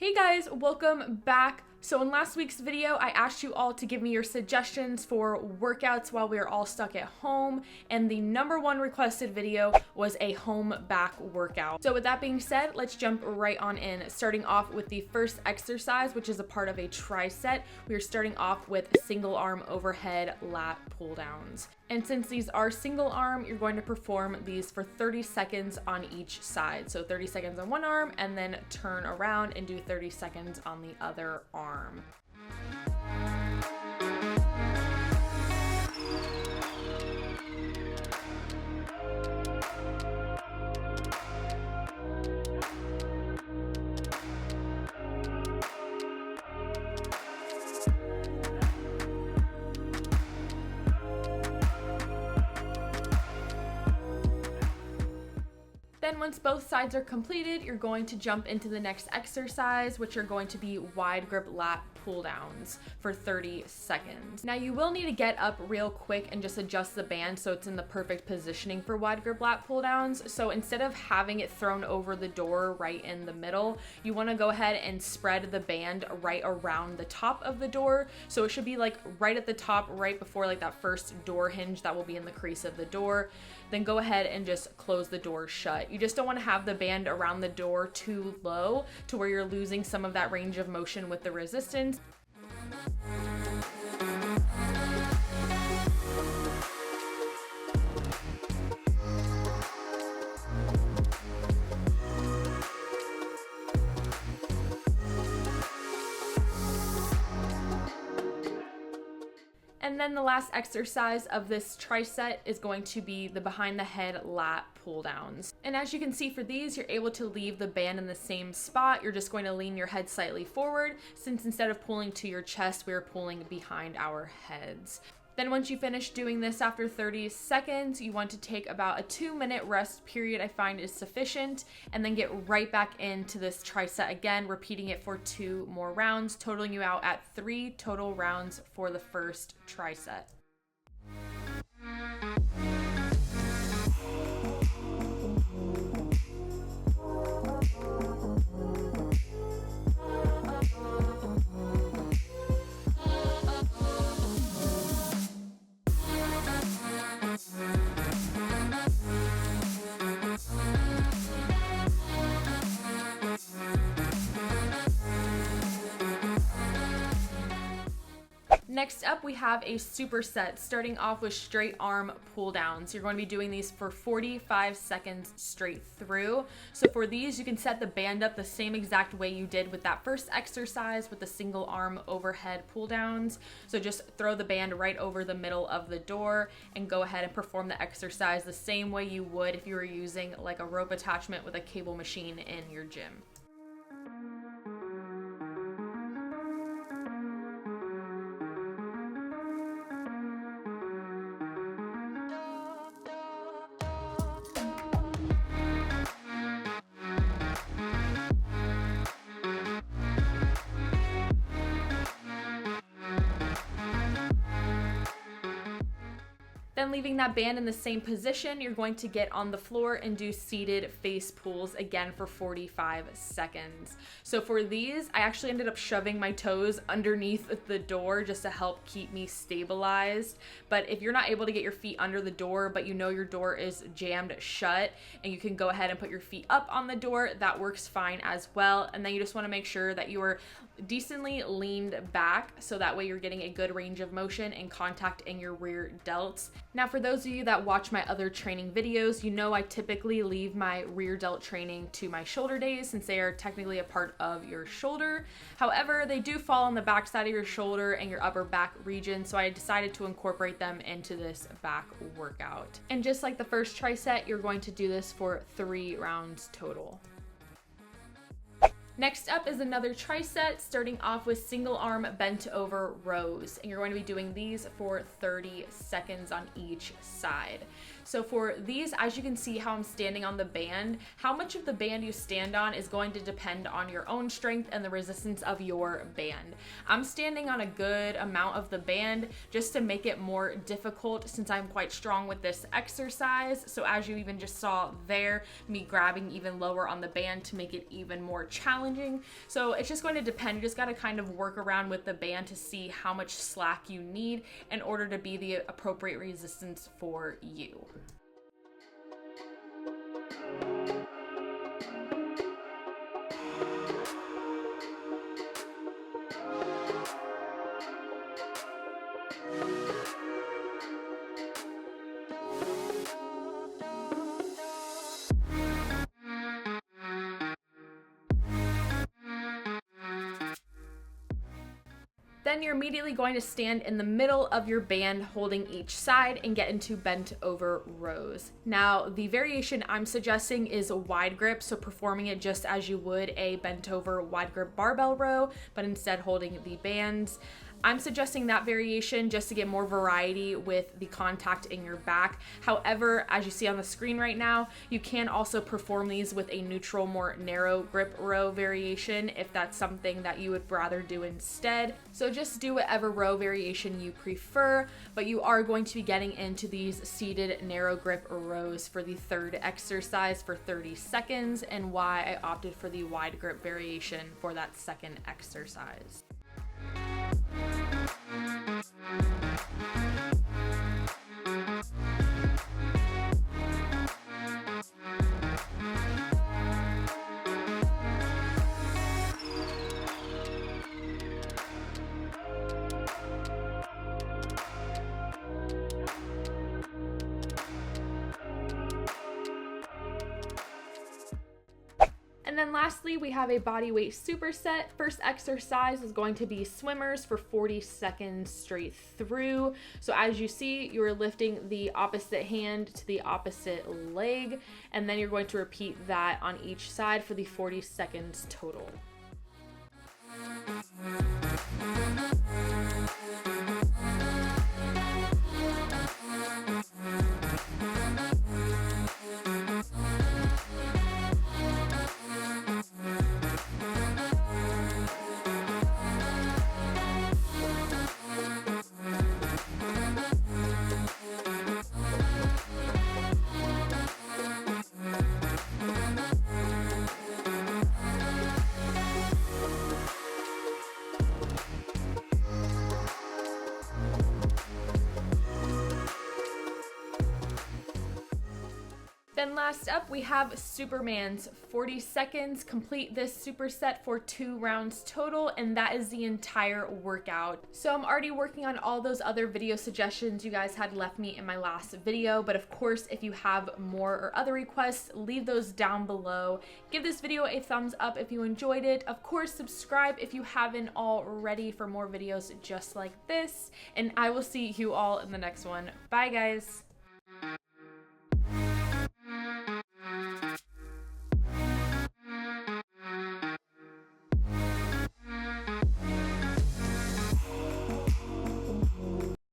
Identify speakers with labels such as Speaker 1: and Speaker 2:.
Speaker 1: Hey guys, welcome back. So in last week's video, I asked you all to give me your suggestions for workouts while we are all stuck at home, and the number one requested video was a home back workout. So with that being said, let's jump right on in, starting off with the first exercise, which is a part of a tricep. We are starting off with single arm overhead lat pull downs. And since these are single arm, you're going to perform these for 30 seconds on each side. So 30 seconds on one arm and then turn around and do 30 seconds on the other arm. Then once both sides are completed, you're going to jump into the next exercise, which are going to be wide grip lat pull downs for 30 seconds. Now you will need to get up real quick and just adjust the band so it's in the perfect positioning for wide grip lat pull downs. So instead of having it thrown over the door right in the middle, you want to go ahead and spread the band right around the top of the door. So it should be like right at the top, right before like that first door hinge that will be in the crease of the door. Then go ahead and just close the door shut. You just don't want to have the band around the door too low to where you're losing some of that range of motion with the resistance. And then the last exercise of this tricep is going to be the behind the head lat pull downs. And as you can see for these, you're able to leave the band in the same spot. You're just going to lean your head slightly forward, since instead of pulling to your chest, we are pulling behind our heads. Then once you finish doing this after 30 seconds, you want to take about a 2-minute rest period, I find is sufficient, and then get right back into this tricep again, repeating it for 2 more rounds, totaling you out at 3 total rounds for the first tricep. Next up, we have a superset, starting off with straight arm pull downs. You're going to be doing these for 45 seconds straight through. So for these, you can set the band up the same exact way you did with that first exercise with the single arm overhead pull downs. So just throw the band right over the middle of the door and go ahead and perform the exercise the same way you would if you were using like a rope attachment with a cable machine in your gym. Then leaving that band in the same position, you're going to get on the floor and do seated face pulls again for 45 seconds. So for these, I actually ended up shoving my toes underneath the door just to help keep me stabilized. But if you're not able to get your feet under the door, but you know your door is jammed shut and you can go ahead and put your feet up on the door, that works fine as well. And then you just want to make sure that you are decently leaned back so that way you're getting a good range of motion and contact in your rear delts. Now for those of you that watch my other training videos, you know I typically leave my rear delt training to my shoulder days since they are technically a part of your shoulder. However, they do fall on the back side of your shoulder and your upper back region, so I decided to incorporate them into this back workout. And just like the first tricep, you're going to do this for 3 rounds total. Next up is another tricep, starting off with single arm bent over rows. And you're going to be doing these for 30 seconds on each side. So for these, as you can see how I'm standing on the band, how much of the band you stand on is going to depend on your own strength and the resistance of your band. I'm standing on a good amount of the band just to make it more difficult since I'm quite strong with this exercise. So as you even just saw there, me grabbing even lower on the band to make it even more challenging. So it's just going to depend. You just got to kind of work around with the band to see how much slack you need in order to be the appropriate resistance for you. Then you're immediately going to stand in the middle of your band holding each side and get into bent over rows. Now, the variation I'm suggesting is a wide grip, so performing it just as you would a bent over wide grip barbell row, but instead holding the bands. I'm suggesting that variation just to get more variety with the contact in your back. However, as you see on the screen right now, you can also perform these with a neutral, more narrow grip row variation if that's something that you would rather do instead. So just do whatever row variation you prefer, but you are going to be getting into these seated narrow grip rows for the third exercise for 30 seconds, and why I opted for the wide grip variation for that second exercise. And then lastly, we have a body weight superset. First exercise is going to be swimmers for 40 seconds straight through. So as you see, you're lifting the opposite hand to the opposite leg, and then you're going to repeat that on each side for the 40 seconds total. Then last up, we have Superman's 40 seconds. Complete this superset for 2 rounds total, and that is the entire workout. So I'm already working on all those other video suggestions you guys had left me in my last video, but of course, if you have more or other requests, leave those down below. Give this video a thumbs up if you enjoyed it. Of course, subscribe if you haven't already for more videos just like this, and I will see you all in the next one. Bye, guys.